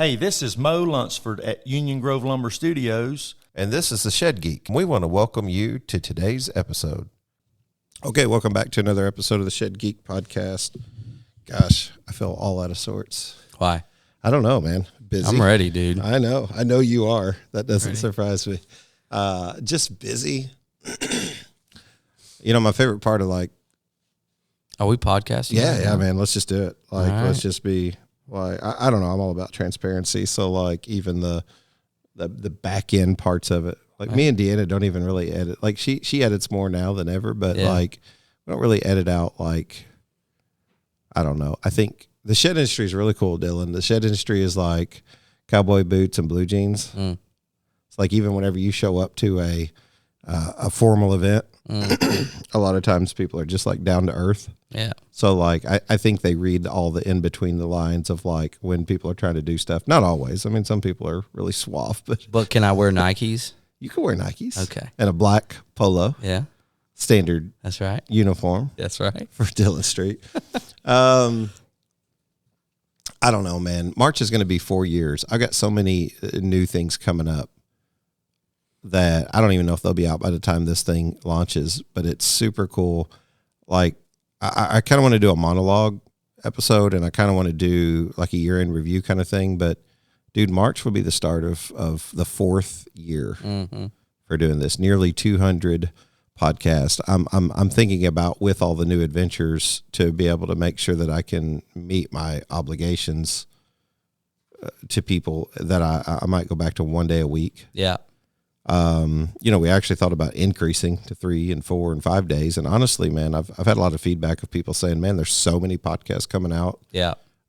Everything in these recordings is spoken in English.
Hey, this is Mo Lunsford at Union Grove Lumber Studios. And this is the Shed Geek. We want to welcome you to today's episode. Okay, welcome back to another episode of the Shed Geek podcast. Gosh, I feel all out of sorts. Why? I don't know, man. Busy. I'm ready, dude. I know you are. That doesn't surprise me. Just busy. You know, my favorite part of like... Are we podcasting? Yeah, man. Let's just do it. Like, right. Let's just be... Like, I don't know. I'm all about transparency. So, like, even the back end parts of it, like me and Deanna don't even really edit. Like, she edits more now than ever, but like, we don't really edit out. Like, I don't know. I think the shed industry is really cool, Dylan. The shed industry is like cowboy boots and blue jeans. It's like even whenever you show up to a formal event, a lot of times people are just like down to earth. Yeah. So like, I think they read all the in between the lines of like when people are trying to do stuff. Not always. I mean, some people are really suave, But can I wear Nikes? You can wear Nikes. Okay. And a black polo. Yeah. Standard. That's right. Uniform. That's right. For Dillon Street. I don't know, man. March is going to be 4 years. I got so many new things coming up that I don't even know if they'll be out by the time this thing launches, but it's super cool. Like, I kind of want to do a monologue episode, and I kind of want to do like a year-end review kind of thing. But, dude, March will be the start of the 4th year for doing this. Nearly 200 podcasts. I'm thinking about, with all the new adventures, to be able to make sure that I can meet my obligations to people, that I might go back to 1 day a week. Yeah. You know, we actually thought about increasing to 3 and 4 and 5 days. And honestly, man, I've had a lot of feedback of people saying, man, there's so many podcasts coming out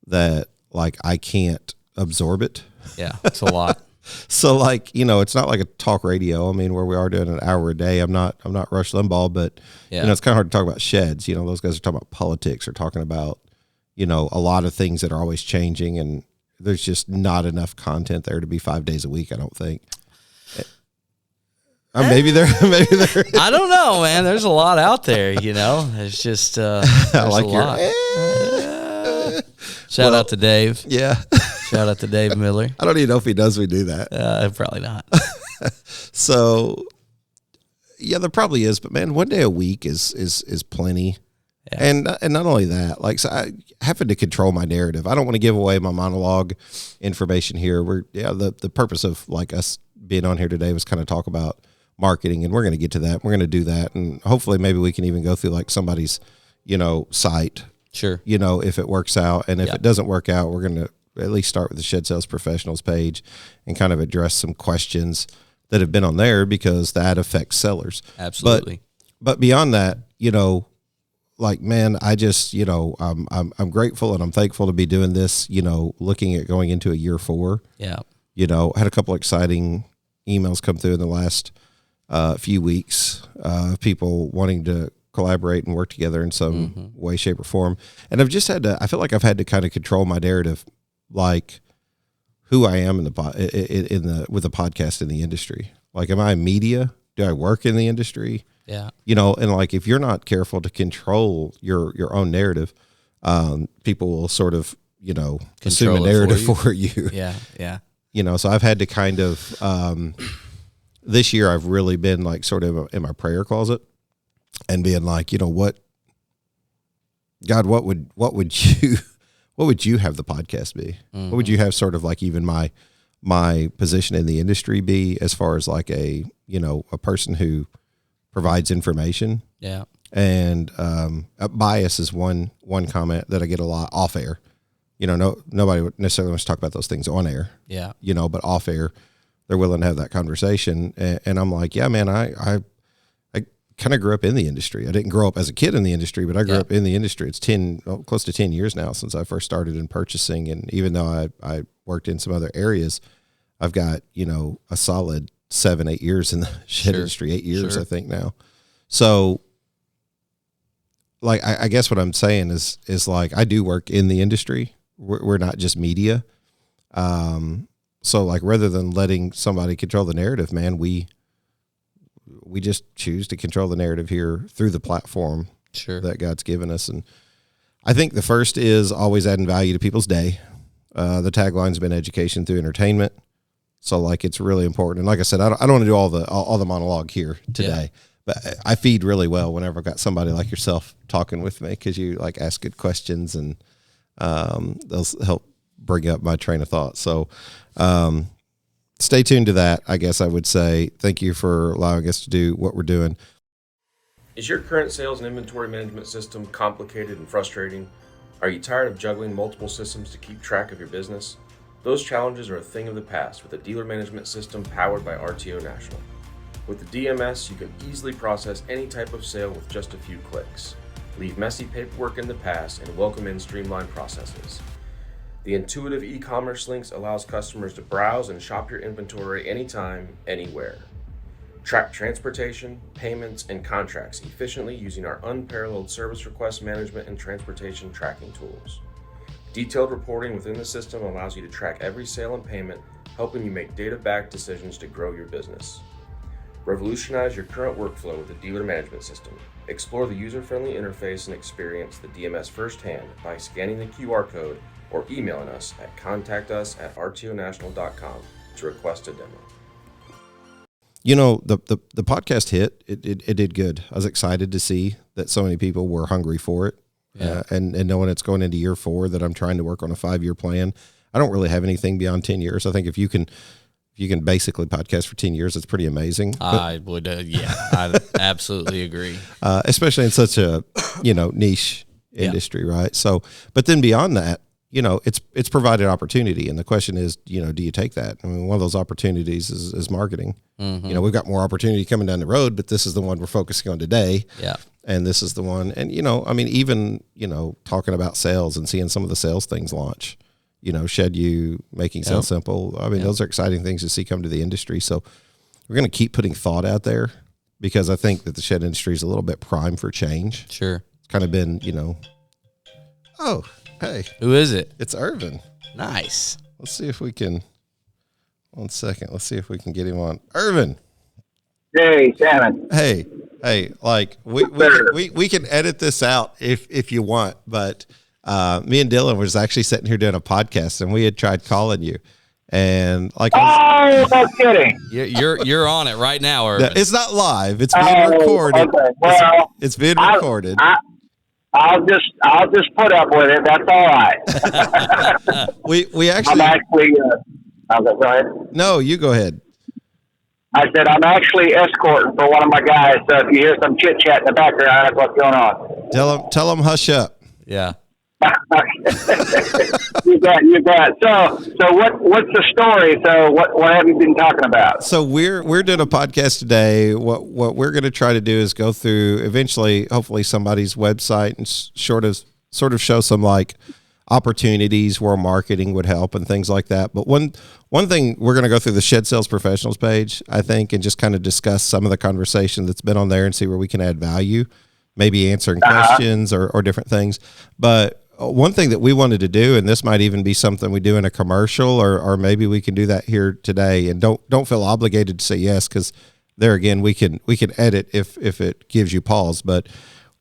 that like, I can't absorb it. Yeah. It's a lot. So like, you know, it's not like a talk radio. I mean, where we are doing an hour a day, I'm not Rush Limbaugh, but you know, it's kind of hard to talk about sheds. You know, those guys are talking about politics or talking about, you know, a lot of things that are always changing, and there's just not enough content there to be 5 days a week, I don't think. Maybe there. I don't know, man. There's a lot out there, you know. There's just there's like a lot. Shout out to Dave. Yeah. Shout out to Dave Miller. I don't even know if he knows we do that. Probably not. So, yeah, there probably is, but man, 1 day a week is plenty. Yeah. And not only that, like, so I having to control my narrative. I don't want to give away my monologue information here. The purpose of like us being on here today was kind of talk about marketing, and we're going to get to that. We're going to do that, and hopefully maybe we can even go through like somebody's, you know, site. Sure. You know, if it works out, and if it doesn't work out, we're going to at least start with the Shed Sales Professionals page and kind of address some questions that have been on there, because that affects sellers. Absolutely. But beyond that, you know, like, man, I just, you know, I'm grateful and I'm thankful to be doing this, you know, looking at going into a year 4. Yeah. You know, had a couple exciting emails come through in the last few weeks, people wanting to collaborate and work together in some way, shape, or form. And I've just had to, I feel like I've had to kind of control my narrative, like who I am with the podcast in the industry. Like, am I media? Do I work in the industry? Yeah. You know, and like, if you're not careful to control your own narrative, people will sort of, you know, assume a narrative for you. Yeah. Yeah. You know, so I've had to kind of, this year I've really been like sort of in my prayer closet and being like, you know what, God, what would you have the podcast be? What would you have sort of like even my position in the industry be, as far as like a, you know, a person who provides information? Yeah. And bias is one comment that I get a lot off air. You know, nobody necessarily wants to talk about those things on air. Yeah. You know, but off air, they're willing to have that conversation. And I'm like, yeah, man, I kind of grew up in the industry. I didn't grow up as a kid in the industry, but I grew up in the industry. It's close to 10 years now since I first started in purchasing. And even though I worked in some other areas, I've got, you know, a solid 7-8 years in the shed industry, 8 years, I think now. So like, I guess what I'm saying is like, I do work in the industry. We're not just media. So like, rather than letting somebody control the narrative, man, we just choose to control the narrative here through the platform that God's given us. And I think the first is always adding value to people's day. The tagline's been education through entertainment. So like, it's really important. And like I said, I don't want to do all the monologue here today, but I feed really well whenever I've got somebody like yourself talking with me, cause you like ask good questions and, they'll help bring up my train of thought. So, stay tuned to that. I guess I would say thank you for allowing us to do what we're doing. Is your current sales and inventory management system complicated and frustrating? Are you tired of juggling multiple systems to keep track of your business? Those challenges are a thing of the past with a dealer management system powered by RTO National. With the DMS, you can easily process any type of sale with just a few clicks. Leave messy paperwork in the past and welcome in streamlined processes. The intuitive e-commerce links allows customers to browse and shop your inventory anytime, anywhere. Track transportation, payments, and contracts efficiently using our unparalleled service request management and transportation tracking tools. Detailed reporting within the system allows you to track every sale and payment, helping you make data-backed decisions to grow your business. Revolutionize your current workflow with the dealer management system. Explore the user-friendly interface and experience the DMS firsthand by scanning the QR code or emailing us at contactus@rtonational.com to request a demo. You know, the podcast hit, it did good. I was excited to see that so many people were hungry for it. Yeah. And knowing it's going into year 4, that I'm trying to work on a 5-year plan. I don't really have anything beyond 10 years. I think if you can basically podcast for 10 years, it's pretty amazing. I would, I absolutely agree. Especially in such a, niche industry, right? So, but then beyond that, it's provided opportunity. And the question is, do you take that? I mean, one of those opportunities is marketing. Mm-hmm. We've got more opportunity coming down the road, but this is the one we're focusing on today. Yeah. And this is the one. And, even, talking about sales and seeing some of the sales things launch, Shed You, making sales simple. I mean, those are exciting things to see come to the industry. So we're going to keep putting thought out there, because I think that the shed industry is a little bit prime for change. Sure. It's kind of been, oh, hey. Who is it? It's Irvin. Nice. Let's see if we can, 1 second. Let's see if we can get him on. Irvin. Hey, Shannon. Hey, like we can edit this out if you want, but me and Dylan was actually sitting here doing a podcast, and we had tried calling you, and like, oh, no kidding. You're on it right now, Irvin. it's not live; it's being recorded. Okay. Well, it's being recorded. I'll just put up with it. That's all right. we actually. I'm actually. Okay, go ahead. No, you go ahead. I said I'm actually escorting for one of my guys. So if you hear some chit chat in the background, that's what's going on. Tell him hush up. Yeah. You bet. So what's the story? So what have you been talking about? So we're doing a podcast today. What we're going to try to do is go through eventually, hopefully, somebody's website and sort of show some like opportunities where marketing would help and things like that. But one thing, we're going to go through the Shed Sales Professionals page, I think, and just kind of discuss some of the conversation that's been on there and see where we can add value, maybe answering questions or different things. But one thing that we wanted to do, and this might even be something we do in a commercial, or maybe we can do that here today, and don't feel obligated to say yes, because there again, we can edit if it gives you pause. But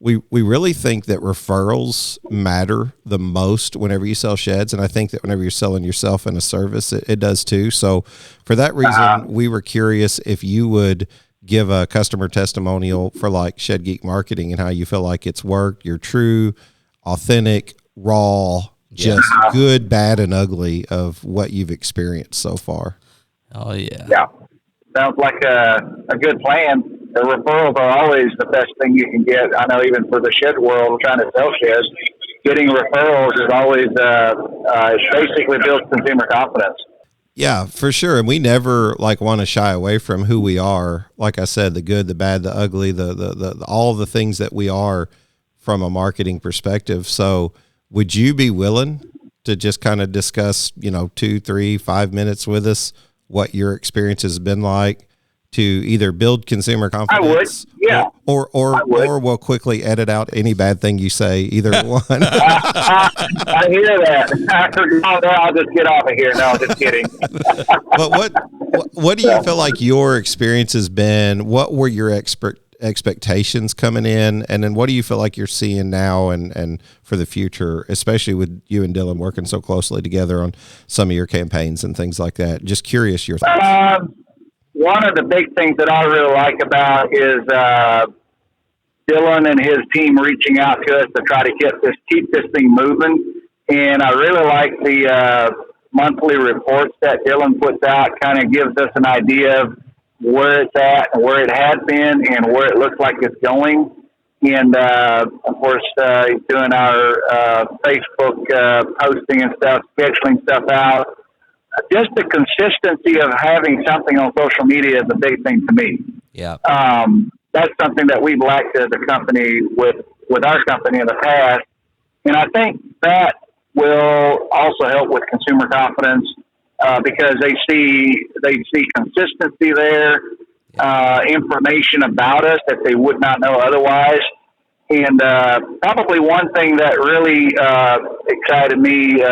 we really think that referrals matter the most whenever you sell sheds. And I think that whenever you're selling yourself in a service, it does too. So for that reason, we were curious if you would give a customer testimonial for like Shed Geek marketing and how you feel like it's worked. You're true, authentic, raw, just good, bad, and ugly of what you've experienced so far. Oh, yeah. Yeah. Sounds like a good plan. The referrals are always the best thing you can get. I know even for the shed world, trying to sell sheds, getting referrals is always it basically builds consumer confidence. Yeah, for sure. And we never like want to shy away from who we are. Like I said, the good, the bad, the ugly, the all the things that we are from a marketing perspective. So would you be willing to just kind of discuss, 2, 3, 5 minutes with us, what your experience has been like to either build consumer confidence? I would, yeah. Or we'll quickly edit out any bad thing you say, either one. I hear that. I'll just get off of here. No, just kidding. But what do you feel like your experience has been? What were your expectations coming in, and then what do you feel like you're seeing now and for the future, especially with you and Dylan working so closely together on some of your campaigns and things like that? Just curious your thoughts. One of the big things that I really like about is Dylan and his team reaching out to us to try to keep this thing moving. And I really like the monthly reports that Dylan puts out. Kind of gives us an idea of where it's at and where it has been and where it looks like it's going. And, of course, he's doing our Facebook posting and stuff, scheduling stuff out. Just the consistency of having something on social media is a big thing to me. Yeah. That's something that we've lacked as a company with our company in the past. And I think that will also help with consumer confidence because they see consistency there, information about us that they would not know otherwise. And probably one thing that really excited me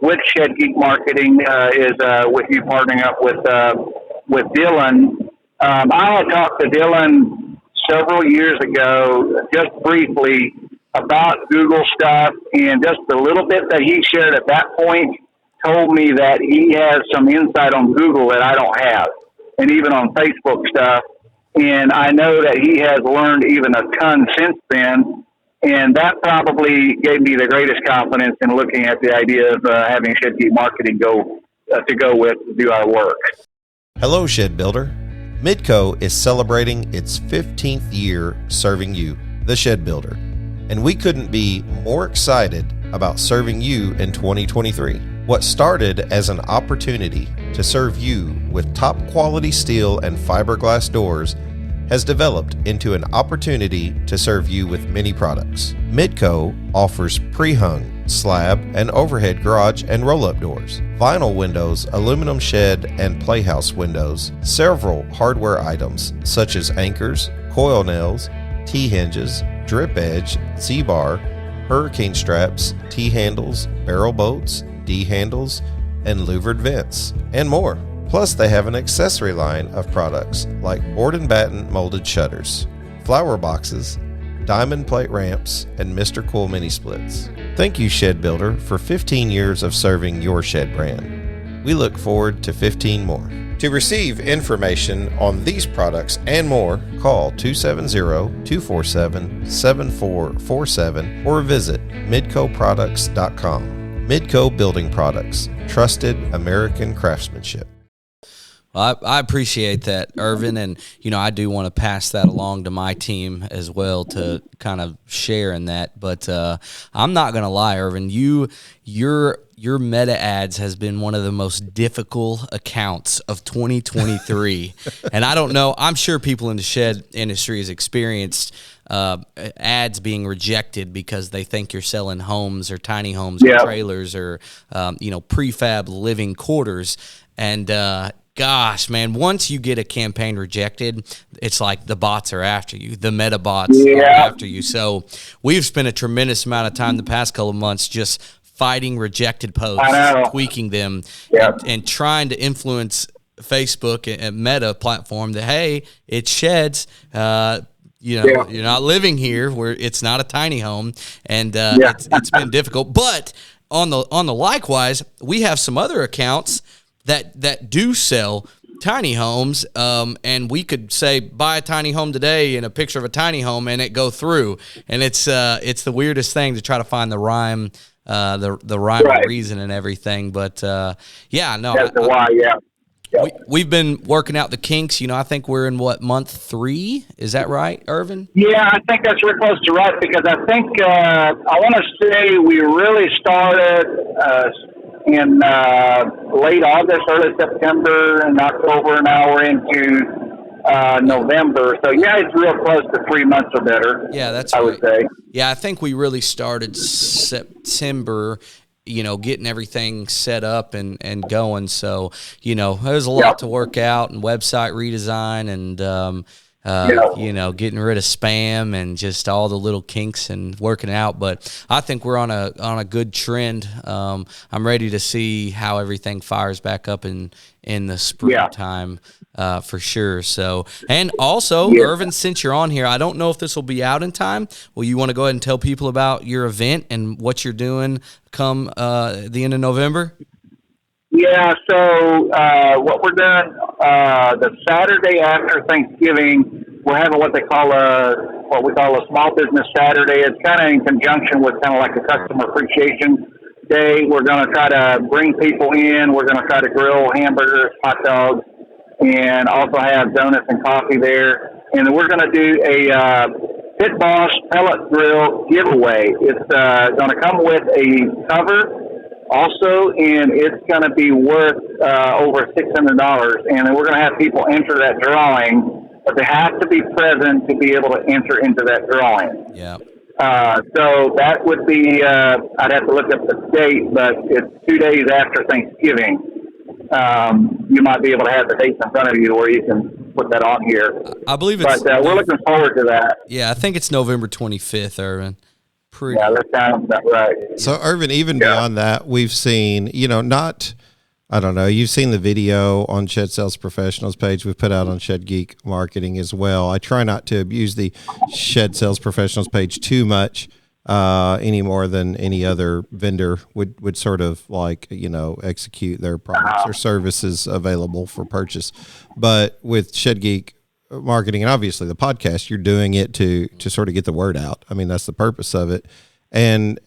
with Shed Geek Marketing is with you partnering up with Dylan. I had talked to Dylan several years ago, just briefly, about Google stuff, and just the little bit that he shared at that point told me that he has some insight on Google that I don't have, and even on Facebook stuff. And I know that he has learned even a ton since then, and that probably gave me the greatest confidence in looking at the idea of having Shed Geek Marketing to do our work. Hello, Shed Builder. Midco is celebrating its 15th year serving you, the Shed Builder, and we couldn't be more excited about serving you in 2023. What started as an opportunity to serve you with top quality steel and fiberglass doors has developed into an opportunity to serve you with many products. Midco offers pre-hung, slab, and overhead garage and roll-up doors, vinyl windows, aluminum shed and playhouse windows, several hardware items such as anchors, coil nails, T-hinges, drip edge, Z-bar, hurricane straps, T-handles, barrel bolts, D-handles, and louvered vents, and more. Plus, they have an accessory line of products like board and batten molded shutters, flower boxes, diamond plate ramps, and Mr. Cool mini splits. Thank you, Shed Builder, for 15 years of serving your shed brand. We look forward to 15 more. To receive information on these products and more, call 270-247-7447 or visit midcoproducts.com. Midco Building Products, trusted American craftsmanship. Well, I appreciate that, Irvin, and I do want to pass that along to my team as well to kind of share in that. But I'm not going to lie, Irvin, your meta ads has been one of the most difficult accounts of 2023, and I don't know. I'm sure people in the shed industry has experienced ads being rejected because they think you're selling homes or tiny homes or trailers or prefab living quarters, and gosh, man, once you get a campaign rejected, it's like the bots are after you. The meta bots are after you. So we've spent a tremendous amount of time the past couple of months just fighting rejected posts, tweaking them, and trying to influence Facebook and Meta platform that, hey, it sheds, you're not living here where it's not a tiny home. And it's been difficult. But on the likewise, we have some other accounts that do sell tiny homes, and we could say buy a tiny home today and a picture of a tiny home and it go through, and it's the weirdest thing to try to find the rhyme, the rhyme and reason and everything. But we've been working out the kinks. I think we're in month 3? Is that right, Irvin? Yeah, I think that's real close to right, because I think I want to say we really started in late August, early September, and October. Now we're into November. So, it's real close to 3 months or better. Yeah, that's I would say. Yeah, I think we really started September, getting everything set up and going. So, there's a lot to work out and website redesign and, getting rid of spam and just all the little kinks and working out. But I think we're on a good trend. I'm ready to see how everything fires back up in the springtime. For sure. So, and also, Irvin, since you're on here, I don't know if this will be out in time. Well, you want to go ahead and tell people about your event and what you're doing come the end of November? Yeah, so what we're doing the Saturday after Thanksgiving, we're having what we call a small business Saturday. It's kind of in conjunction with kind of like a customer appreciation day. We're going to try to bring people in. We're going to try to grill hamburgers, hot dogs, and also have donuts and coffee there. And we're going to do a Pit Boss pellet grill giveaway. It's going to come with a cover also, and it's going to be worth over $600. And then we're going to have people enter that drawing, but they have to be present to be able to enter into that drawing. Yeah. So that would be, I'd have to look up the date, but it's 2 days after Thanksgiving. You might be able to have the dates in front of you where you can put that on here. I believe it's... But we're looking forward to that. Yeah, I think it's November 25th, Irvin. Yeah, that sounds about right. So, Irvin, even beyond that, we've seen, you've seen the video on Shed Sales Professionals page we've put out on Shed Geek Marketing as well. I try not to abuse the Shed Sales Professionals page too much any more than any other vendor would sort of execute their products or services available for purchase. But with Shed Geek Marketing and obviously the podcast, you're doing it to sort of get the word out. I mean, that's the purpose of it. And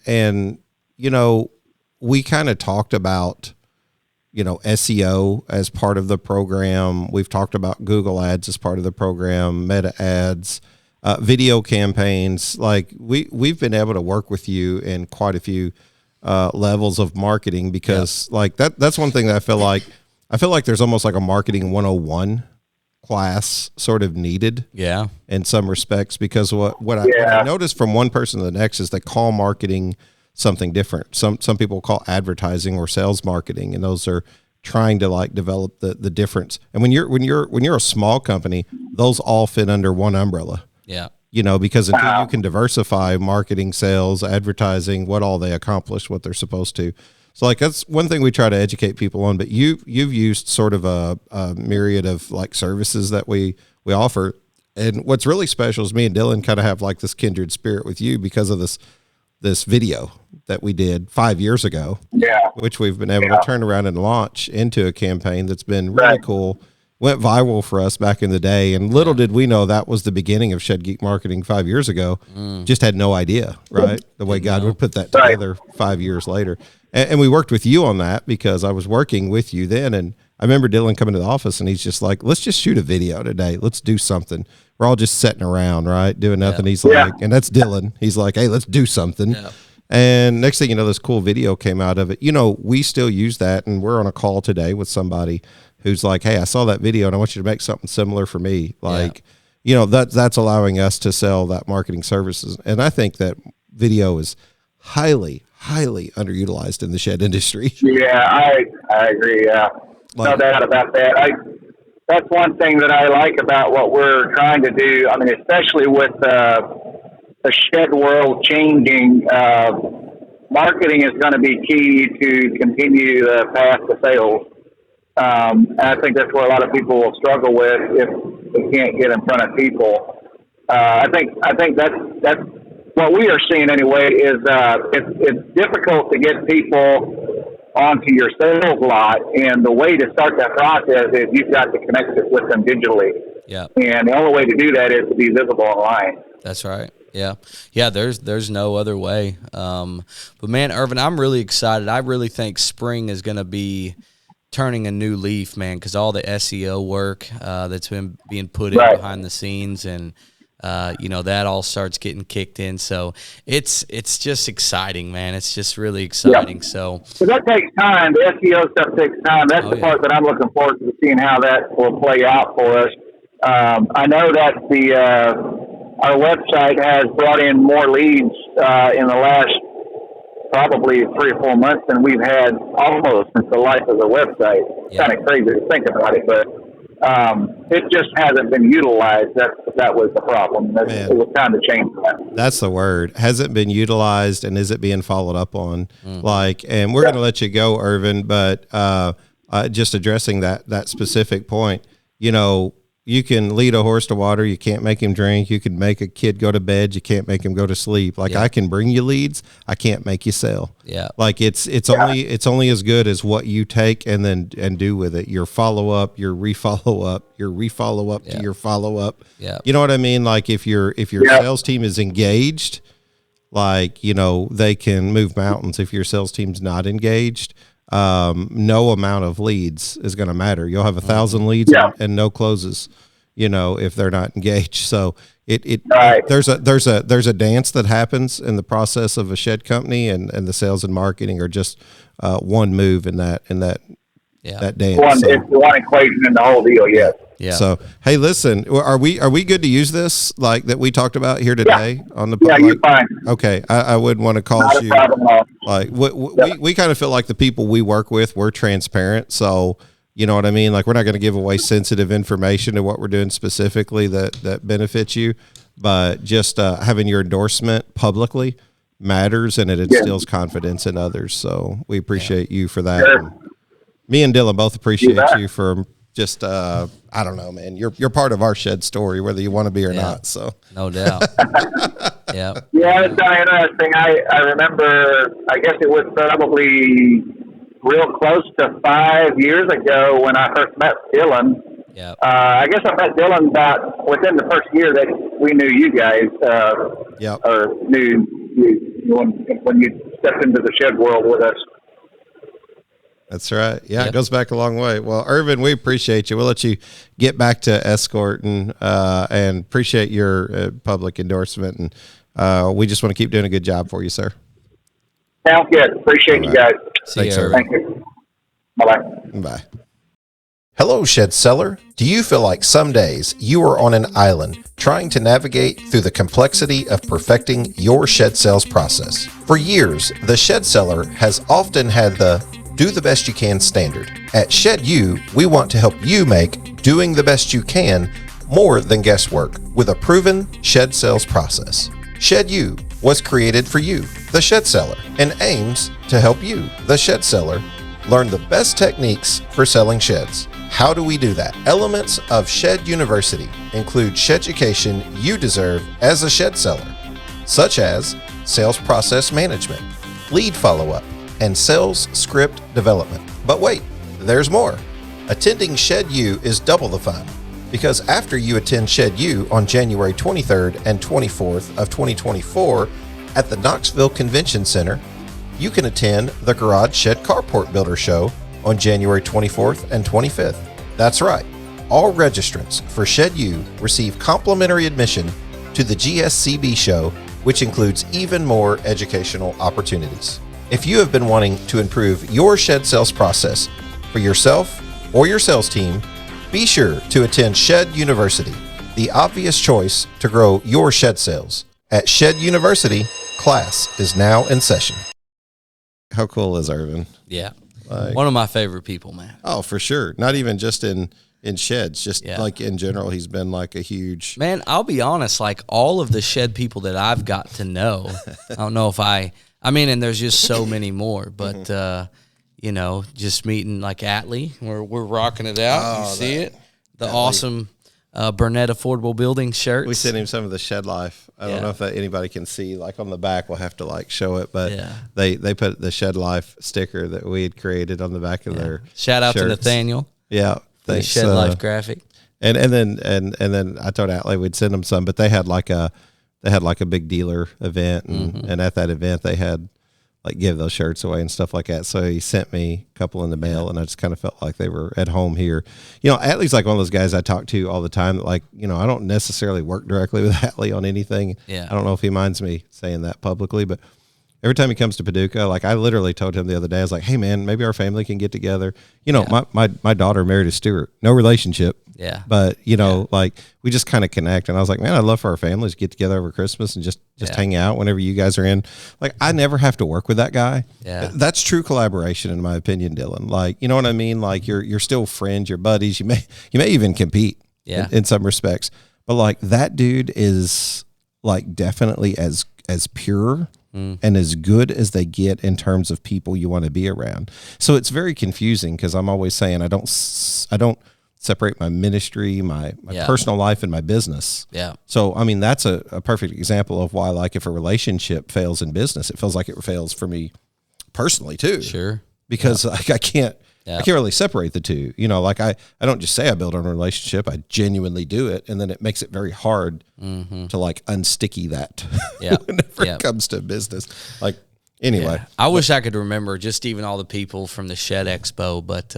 we kind of talked about SEO as part of the program. We've talked about Google Ads as part of the program, Meta Ads, video campaigns. Like we've been able to work with you in quite a few levels of marketing because that's one thing that I feel like there's almost like a marketing 101 class sort of needed in some respects, because what I noticed from one person to the next is they call marketing something different. Some people call advertising or sales marketing, and those are trying to develop the difference. And when you're a small company, those all fit under one umbrella. Yeah. Because until you can diversify marketing, sales, advertising, what all they accomplish, what they're supposed to. So that's one thing we try to educate people on, but you've used sort of a myriad of services that we offer. And what's really special is me and Dylan kind of have this kindred spirit with you because of this video that we did 5 years ago, which we've been able to turn around and launch into a campaign that's been really cool. Went viral for us back in the day, and little did we know that was the beginning of Shed Geek Marketing 5 years ago. Just had no idea, right? The way God would put that together 5 years later. And we worked with you on that because I was working with you then. And I remember Dylan coming to the office and he's just like, let's just shoot a video today. Let's do something. We're all just sitting around, right? Doing nothing. He's like, and that's Dylan. He's like, hey, let's do something. Yeah. And next thing you know, this cool video came out of it. We still use that. And we're on a call today with somebody who's like, hey, I saw that video and I want you to make something similar for me. That's allowing us to sell that marketing services. And I think that video is highly underutilized in the shed industry. Yeah, I agree. Yeah, no doubt about that. That's one thing that I like about what we're trying to do. I mean, especially with the shed world changing, marketing is going to be key to continue the path to sales. And I think that's where a lot of people will struggle with if they can't get in front of people. I think that's what we are seeing anyway is it's difficult to get people onto your sales lot, and the way to start that process is you've got to connect it with them digitally. Yeah. And the only way to do that is to be visible online. That's right. Yeah. Yeah, there's no other way. But man, Irvin, I'm really excited. I really think spring is going to be turning a new leaf, man, because all the SEO work that's been being put in behind the scenes, and that all starts getting kicked in. So it's just exciting, man. It's just really exciting. Yep. So that takes time. The SEO stuff takes time. That's the part that I'm looking forward to seeing how that will play out for us. I know that our website has brought in more leads in the last probably 3 or 4 months than we've had almost since the life of the website. It's kind of crazy to think about it, but It just hasn't been utilized. That was the problem. It was time to change that. That's the word. Has it been utilized, and is it being followed up on? And we're going to let you go, Irvin, but just addressing that specific point, you can lead a horse to water. You can't make him drink. You can make a kid go to bed. You can't make him go to sleep. I can bring you leads. I can't make you sell. Yeah. It's only as good as what you take and do with it. Your follow up, your refollow up, your refollow up to your follow up. Yeah. You know what I mean? If your sales team is engaged, they can move mountains. If your sales team's not engaged, no amount of leads is going to matter. You'll have 1,000 leads and no closes, if they're not engaged. So there's a dance that happens in the process of a shed company, and the sales and marketing are just one move in that dance. It's one equation in the whole deal. Yes. Yeah. So, hey, listen, are we good to use this that we talked about here today on the podcast? Yeah, you're fine. Okay, I wouldn't want to call you. We kind of feel like the people we work with, we're transparent. So, you know what I mean? We're not going to give away sensitive information to what we're doing specifically that benefits you, but just having your endorsement publicly matters, and it instills confidence in others. So we appreciate you for that. Sure. Me and Dylan both appreciate you for just I don't know, man. You're part of our shed story, whether you want to be or not. So no doubt. Yeah. Yeah, it's interesting. I remember. I guess it was probably real close to 5 years ago when I first met Dylan. Yeah. I guess I met Dylan about within the first year that we knew you guys. Or knew you when you stepped into the shed world with us. That's right. Yeah, It goes back a long way. Well, Irvin, we appreciate you. We'll let you get back to escorting and appreciate your public endorsement. And we just want to keep doing a good job for you, sir. Sounds good. Appreciate you guys. Thanks, Irvin. Thank you. Bye-bye. Bye. Hello, shed seller. Do you feel like some days you are on an island trying to navigate through the complexity of perfecting your shed sales process? For years, the shed seller has often had the do the best you can standard. At Shed U, we want to help you make doing the best you can more than guesswork with a proven shed sales process. Shed U was created for you, the shed seller, and aims to help you, the shed seller, learn the best techniques for selling sheds. How do we do that? Elements of Shed University include shed education you deserve as a shed seller, such as sales process management, lead follow-up, and sales script development. But wait, there's more. Attending Shed U is double the fun, because after you attend Shed U on January 23rd and 24th of 2024 at the Knoxville Convention Center, you can attend the Garage Shed Carport Builder Show on January 24th and 25th. That's right. All registrants for Shed U receive complimentary admission to the GSCB show, which includes even more educational opportunities. If you have been wanting to improve your shed sales process for yourself or your sales team, be sure to attend Shed University, the obvious choice to grow your shed sales. At Shed University, class is now in session. How cool is Irvin? Yeah. One of my favorite people, man. Oh, for sure. Not even just in sheds, just in general, he's been like a huge... Man, I'll be honest, all of the shed people that I've got to know, I don't know if and there's just so many more, but, just meeting Atlee, we're rocking it out. You see it? The awesome Burnett Affordable Building shirts. We sent him some of the Shed Life. I don't know if anybody can see. On the back, we'll have to show it, but they put the Shed Life sticker that we had created on the back of their Shout out shirts. to Nathaniel. Yeah. The Shed Life graphic. And then I told Atlee we'd send them some, but they had a big dealer event, and at that event they had give those shirts away and stuff like that. So he sent me a couple in the mail, and I just kind of felt like they were at home here. Atlee's one of those guys I talk to all the time. I don't necessarily work directly with Atlee on anything. Yeah. I don't know if he minds me saying that publicly, but every time he comes to Paducah, I literally told him the other day, I was like, hey man, maybe our family can get together. My daughter married a Stewart, no relationship, Yeah. But, you know, like we just kind of connect. And I was like, man, I'd love for our families to get together over Christmas and just hang out whenever you guys are in. Like, I never have to work with that guy. Yeah. That's true collaboration, in my opinion, Dylan. Like, you know what I mean? Like, you're still friends, you're buddies. You may even compete in some respects. But, like, that dude is, like, definitely as pure and as good as they get in terms of people you want to be around. So it's very confusing because I'm always saying I don't separate my ministry, my personal life, and my business. Yeah. So, I mean, that's a perfect example of why, like, if a relationship fails in business, it feels like it fails for me personally too. Sure. Because like I can't really separate the two. You know, like I don't just say I build on a relationship, I genuinely do it. And then it makes it very hard to like unsticky that whenever it comes to business. Like, anyway. Yeah. I wish I could remember just even all the people from the Shed Expo, but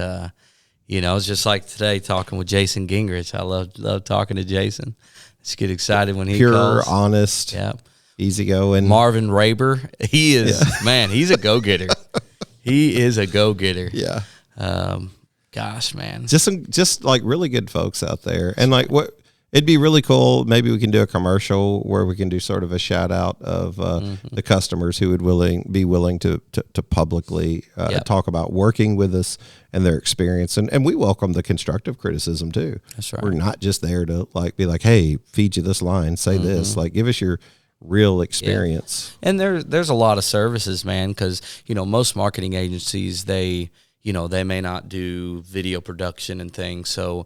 you know, it's just like today talking with Jason Gingrich. I love talking to Jason. Just get excited when he calls. Pure, honest, easygoing. Marvin Raber, he is man. He's a go getter. He is a go getter. Yeah. Gosh, man. Just like really good folks out there, and like what. It'd be really cool. Maybe we can do a commercial where we can do sort of a shout out of the customers who would be willing to publicly talk about working with us and their experience. And we welcome the constructive criticism too. That's right. We're not just there to like be like, hey, feed you this line, say this. Like, give us your real experience. Yeah. And there's a lot of services, man, because you know most marketing agencies they may not do video production and things, so.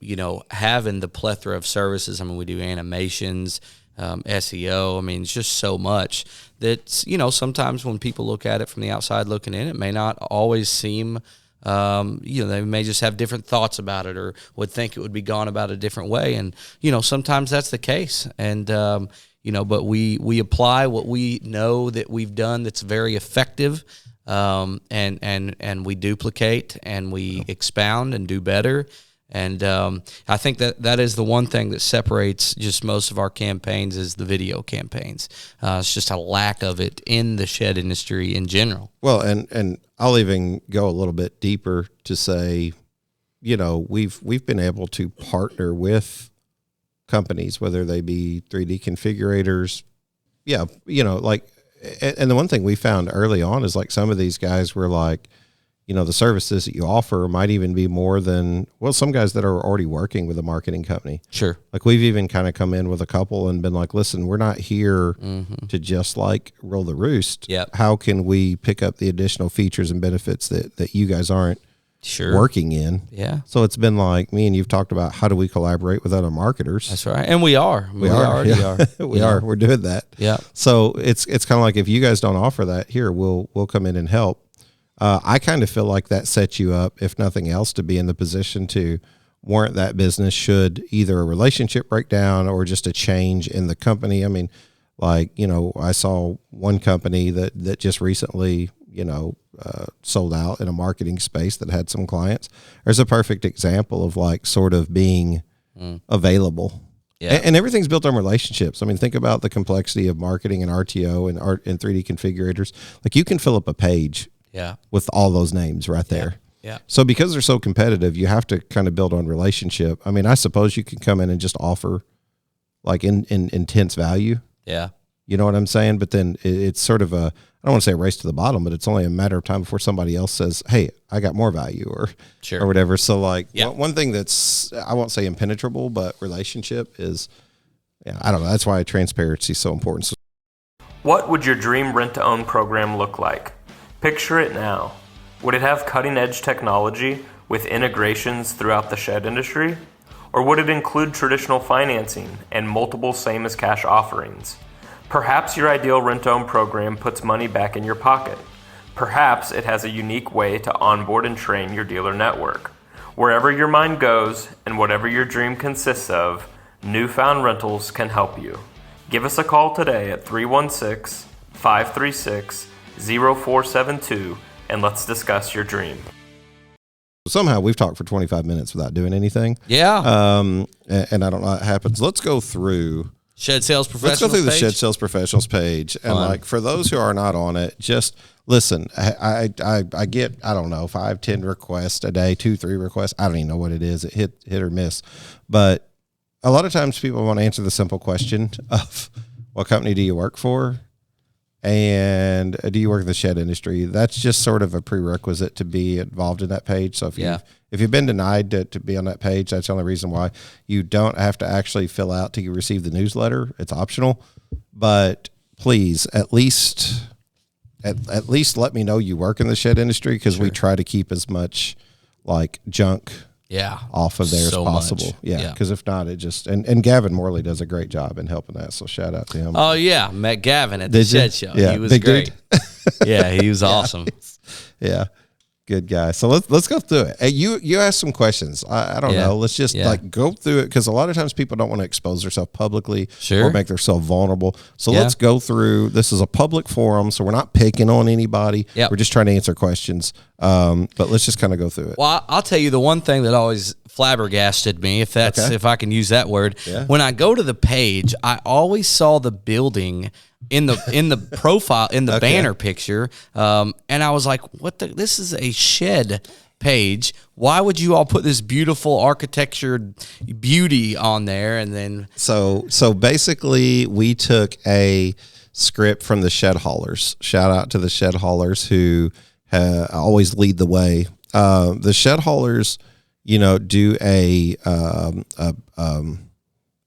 You know, having the plethora of services. I mean, we do animations, SEO. I mean, it's just so much that, you know, sometimes when people look at it from the outside looking in, it may not always seem, you know, they may just have different thoughts about it or would think it would be gone about a different way. And, you know, sometimes that's the case. And, you know, but we apply what we know that we've done that's very effective. And we duplicate and we expound and do better. And I think that is the one thing that separates just most of our campaigns is the video campaigns. It's just a lack of it in the shed industry in general. Well, and I'll even go a little bit deeper to say, you know, we've been able to partner with companies, whether they be 3D configurators. Yeah, you know, like, and the one thing we found early on is like some of these guys were like, you know, the services that you offer might even be more than, well, some guys that are already working with a marketing company. Sure. Like we've even kind of come in with a couple and been like, listen, we're not here to just like roll the roost. Yep. How can we pick up the additional features and benefits that you guys aren't working in? Yeah. So it's been like me and you've talked about how do we collaborate with other marketers? That's right. And we are. We already are. We are. We're doing that. Yeah. So it's kind of like if you guys don't offer that, here, we'll come in and help. I kind of feel like that sets you up, if nothing else, to be in the position to warrant that business should either a relationship break down or just a change in the company. I mean, like, you know, I saw one company that just recently, you know, sold out in a marketing space that had some clients. There's a perfect example of like sort of being available. Yeah. And everything's built on relationships. I mean, think about the complexity of marketing and RTO and 3D configurators. Like you can fill up a page with all those names right there. Yeah. So because they're so competitive, you have to kind of build on relationship. I mean, I suppose you can come in and just offer like in intense value. Yeah. You know what I'm saying? But then it's sort of I don't want to say a race to the bottom, but it's only a matter of time before somebody else says, hey, I got more value or whatever. So like one thing that's, I won't say impenetrable, but relationship is, I don't know. That's why transparency is so important. What would your dream rent-to-own program look like? Picture it now. Would it have cutting-edge technology with integrations throughout the shed industry? Or would it include traditional financing and multiple same-as-cash offerings? Perhaps your ideal rent-to-own program puts money back in your pocket. Perhaps it has a unique way to onboard and train your dealer network. Wherever your mind goes and whatever your dream consists of, Newfound Rentals can help you. Give us a call today at 316-536-0472 and let's discuss your dream. Somehow we've talked for 25 minutes without doing anything. Yeah. And I don't know how it happens. Let's go through Shed Sales Professionals. Let's go through the page? Shed Sales Professionals page, and like for those who are not on it, just listen. I get, I don't know, 5-10 requests a day, 2-3 requests. I don't even know what it is. It hit or miss, but a lot of times people want to answer the simple question of what company do you work for, and do you work in the shed industry? That's just sort of a prerequisite to be involved in that page. So if you've been denied to be on that page, that's the only reason why. You don't have to actually fill out to receive the newsletter. It's optional, but please at least let me know you work in the shed industry, because we try to keep as much like junk off of there as possible. Yeah, because if not, it just and Gavin Morley does a great job in helping that. So shout out to him. Oh yeah, met Gavin at the Shed Show. Yeah, he was great. Yeah, he was awesome. Yeah. Good guy. So let's go through it. Hey, you asked some questions. I don't know. Let's just like go through it, because a lot of times people don't want to expose themselves publicly or make themselves vulnerable. So let's go through. This is a public forum, so we're not picking on anybody. We're just trying to answer questions. But let's just kind of go through it. Well, I'll tell you the one thing that always flabbergasted me, if I can use that word. When I go to the page, I always saw the building in the profile, in the banner picture, and I was like, this is a shed page. Why would you all put this beautiful architecture beauty on there? And then so basically we took a script from the shed haulers. Shout out to the shed haulers who always lead the way. The shed haulers, do a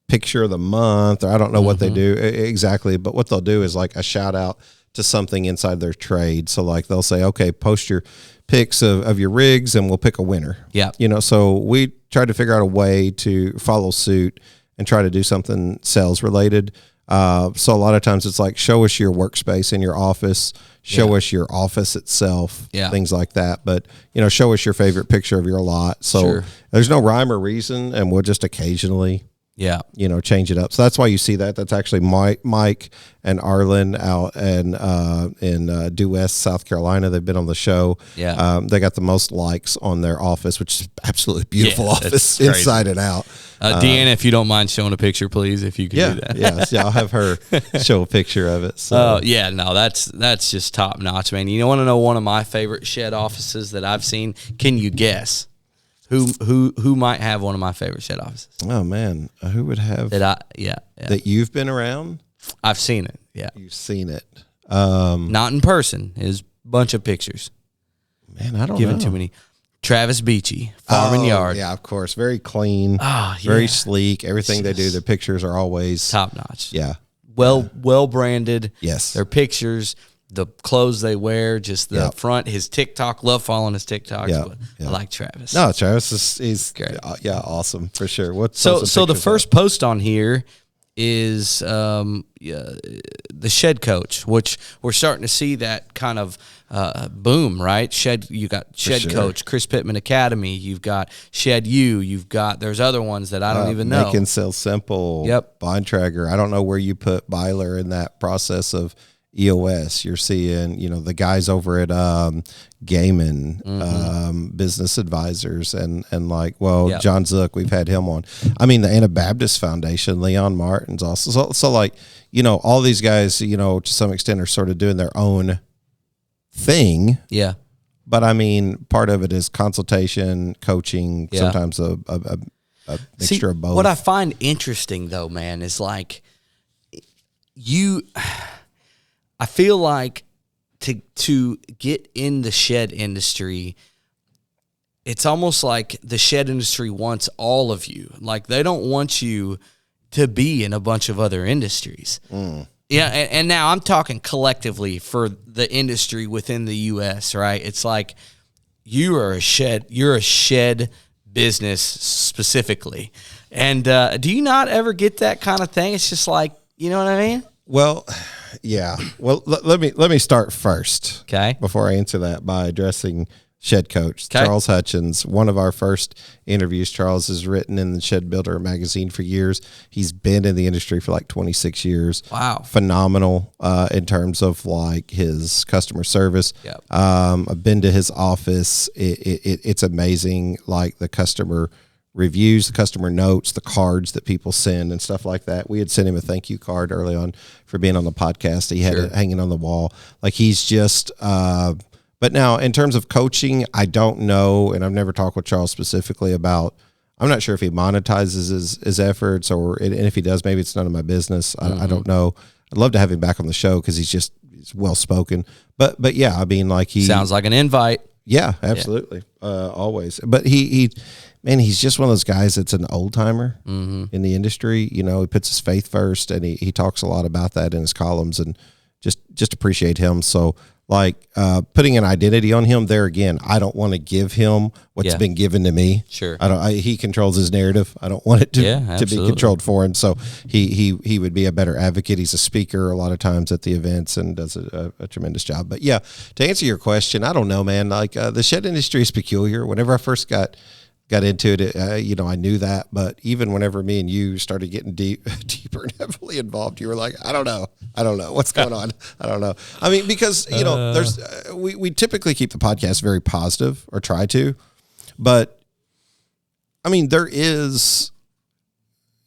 picture of the month, or I don't know what they do exactly, but what they'll do is like a shout out to something inside their trade. So like they'll say, okay, post your pics of your rigs and we'll pick a winner. Yeah. So we tried to figure out a way to follow suit and try to do something sales related. So a lot of times it's like, show us your workspace in your office, show us your office itself, things like that. But, show us your favorite picture of your lot. So there's no rhyme or reason, and we'll just occasionally change it up. So that's why you see that. That's actually Mike and Arlen out in Due West, South Carolina. They've been on the show. Yeah. They got the most likes on their office, which is absolutely beautiful office inside and out. Deanna, if you don't mind showing a picture, please, if you can do that. I'll have her show a picture of it. So. That's just top notch, man. You want to know one of my favorite shed offices that I've seen? Can you guess? Who might have one of my favorite shed offices? Oh man, who would have that? That you've been around? I've seen it. Yeah, you've seen it. Not in person. Is a bunch of pictures. Man, I don't Given know. Too many. Travis Beachy, Farm and Yard. Yeah, of course. Very clean. Very sleek. Everything they do, their pictures are always top notch. Yeah. Well branded. Yes. Their pictures, the clothes they wear, just the front, his TikTok. Love following his TikToks. But I like Travis. No, Travis is great. Awesome for sure. So the first post on here is the Shed Coach, which we're starting to see that kind of boom, right? You got Shed Coach, Chris Pittman Academy. You've got Shed U. There's other ones that I don't even know. Make and Sell Simple. Yep. Bond Tracker. I don't know where you put Byler in that process of EOS. You're seeing, the guys over at Gaiman, Business Advisors, and John Zook, we've had him on. I mean, the Anabaptist Foundation, Leon Martin's also. So all these guys, to some extent are sort of doing their own thing. Yeah. But I mean, part of it is consultation, coaching, sometimes a mixture of both. What I find interesting though, man, is like I feel like to get in the shed industry, it's almost like the shed industry wants all of you. Like they don't want you to be in a bunch of other industries. Yeah, and now I'm talking collectively for the industry within the U.S., right? It's like you're a shed business specifically. And do you not ever get that kind of thing? It's just like, you know what I mean? Well, yeah. Well, let me start first. Okay. Before I answer that by addressing Shed Coach, Charles Hutchins. One of our first interviews. Charles has written in the Shed Builder magazine for years. He's been in the industry for like 26 years. Wow. Phenomenal in terms of like his customer service. Yep. I've been to his office. It's amazing, like the customer reviews, the customer notes, the cards that people send and stuff like that. We had sent him a thank you card early on for being on the podcast. He had it hanging on the wall. Like he's just, but now in terms of coaching, I don't know. And I've never talked with Charles specifically about, I'm not sure if he monetizes his efforts and if he does, maybe it's none of my business. I don't know. I'd love to have him back on the show because he's well-spoken, but yeah, I mean, like he sounds like an invite. Yeah, absolutely. Always. But he's just one of those guys that's an old timer in the industry. You know, he puts his faith first, and he talks a lot about that in his columns, and just appreciate him. So like putting an identity on him there again, I don't want to give him what's been given to me. Sure. He controls his narrative. I don't want it to be controlled for him. So he would be a better advocate. He's a speaker a lot of times at the events and does a tremendous job. But yeah, to answer your question, I don't know, man. Like the shed industry is peculiar. Whenever I first got into it, I knew that, but even whenever me and you started getting deeper and heavily involved, you were like, I don't know what's going on. I don't know. I mean, because, there's, we typically keep the podcast very positive or try to, but I mean, there is,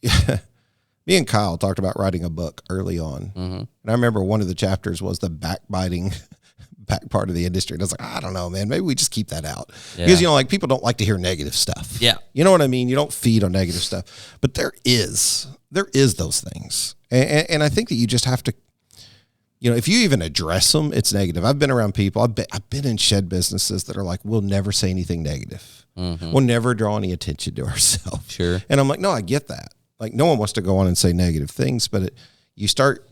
me and Kyle talked about writing a book early on. And I remember one of the chapters was the backbiting back part of the industry. And I was like, I don't know, man, maybe we just keep that out because, like people don't like to hear negative stuff. Yeah. You know what I mean? You don't feed on negative stuff, but there is those things. And I think that you just have to, if you even address them, it's negative. I've been around people. I've been in shed businesses that are like, we'll never say anything negative. We'll never draw any attention to ourselves. Sure. And I'm like, no, I get that. Like no one wants to go on and say negative things, but you start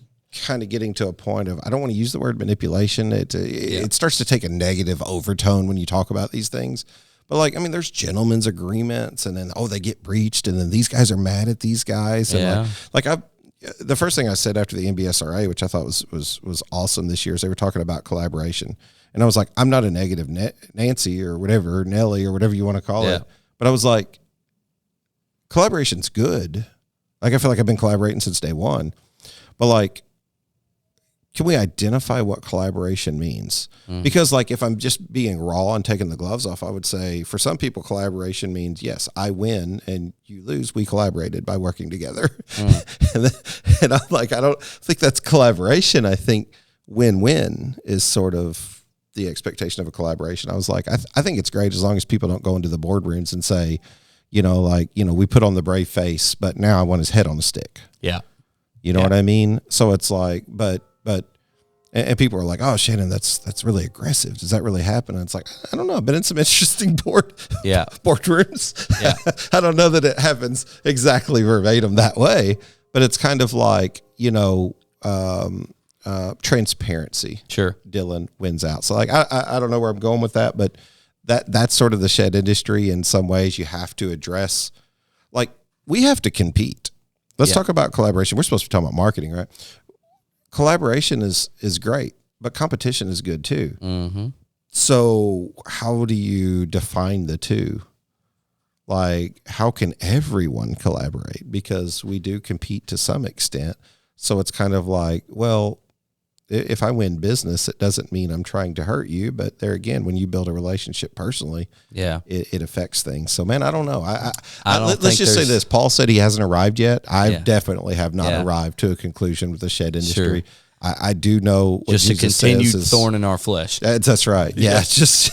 kind of getting to a point of, I don't want to use the word manipulation. It starts to take a negative overtone when you talk about these things. But like, I mean, there's gentlemen's agreements and then, they get breached. And then these guys are mad at these guys. And the first thing I said after the NBSRA, which I thought was awesome this year, is they were talking about collaboration. And I was like, I'm not a negative Nancy or whatever, Nelly or whatever you want to call it. But I was like, collaboration's good. Like, I feel like I've been collaborating since day one. But like, can we identify what collaboration means? Because like, if I'm just being raw and taking the gloves off, I would say for some people, collaboration means, yes, I win and you lose. We collaborated by working together. And I'm like, I don't think that's collaboration. I think win-win is sort of the expectation of a collaboration. I was like, I think it's great as long as people don't go into the boardrooms and say, we put on the brave face, but now I want his head on a stick. Yeah. You know what I mean? So it's like, but people are like, oh, Shannon, that's really aggressive. Does that really happen? And it's like, I don't know. I've been in some interesting boardrooms. Yeah. I don't know that it happens exactly verbatim that way, but it's kind of like, transparency. Sure. Dylan wins out. So like, I don't know where I'm going with that, but that's sort of the shed industry. In some ways you have to address, like we have to compete. Let's talk about collaboration. We're supposed to be talking about marketing, right? Collaboration is great, but competition is good too. So how do you define the two? Like, how can everyone collaborate? Because we do compete to some extent. So it's kind of like, well, if I win business, it doesn't mean I'm trying to hurt you. But there again, when you build a relationship personally, it affects things. So, man, I don't know. Let's just say this. Paul said he hasn't arrived yet. I definitely have not arrived to a conclusion with the shed industry. Sure. I do know what just Jesus a continued says thorn in our flesh. That's right. Yeah, it's just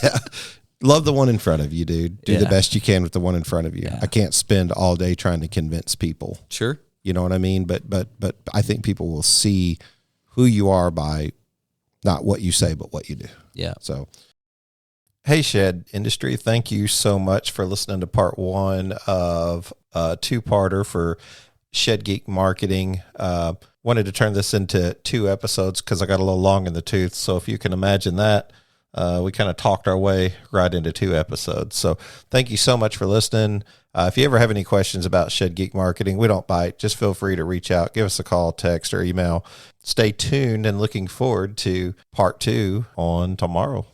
love the one in front of you, dude. Do the best you can with the one in front of you. I can't spend all day trying to convince people. Sure. You know what I mean? But I think people will see who you are by not what you say, but what you do. Yeah. So, hey, Shed Industry, thank you so much for listening to part one of a two-parter for Shed Geek Marketing. Wanted to turn this into 2 episodes because I got a little long in the tooth. So if you can imagine that, we kind of talked our way right into 2 episodes. So thank you so much for listening. If you ever have any questions about Shed Geek Marketing, we don't bite. Just feel free to reach out, give us a call, text, or email. Stay tuned and looking forward to part 2 on tomorrow.